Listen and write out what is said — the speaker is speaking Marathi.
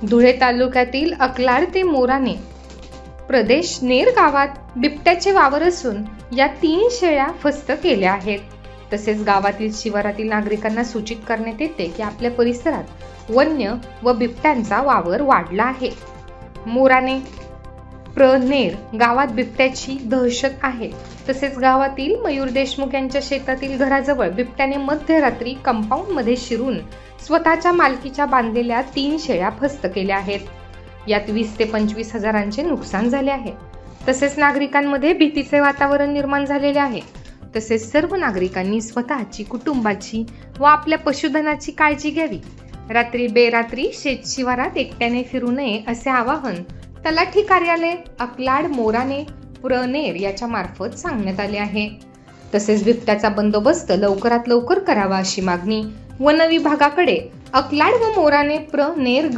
धुळे तालुक्यातील अकलाड ते मोराणे प्रदेश नेर गावात बिबट्याचे वावर असून या 3 शेळ्या फस्त केल्या आहेत। तसेच गावातील शिवारातील नागरिकांना सूचित करण्यात येते की आपल्या परिसरात वन्य व बिबट्यांचा वावर वाढला आहे। मोराणे नेर गावात बिबट्याची दहशत आहे। तसेच गावातील मयूर देशमुख यांच्या शेतातील घराजवळ बिबट्याने मध्यरात्री कंपाऊंड मध्ये शिरून स्वतःच्या मालकीच्या बांधलेल्या 3 शेळ्या फस्त केल्या आहेत। यात 20 ते 25 हजारांचे नुकसान झाले आहे। तसेच नागरिकांमध्ये भीतीचे वातावरण निर्माण झालेले आहे। तसेच सर्व नागरिकांनी स्वतःची, कुटुंबाची व आपल्या पशुधनाची काळजी घ्यावी। रात्री बेरात्री शेत शिवारात एकट्याने फिरू नये असे आवाहन तलाठी कार्यालय अकलाड मोराणे नेर याच्या मार्फत सांगण्यात आले आहे। तसेच बिबट्याचा बंदोबस्त लवकरात लवकर करावा अशी मागणी वन विभागाकडे अकलाड व मोराणे नेर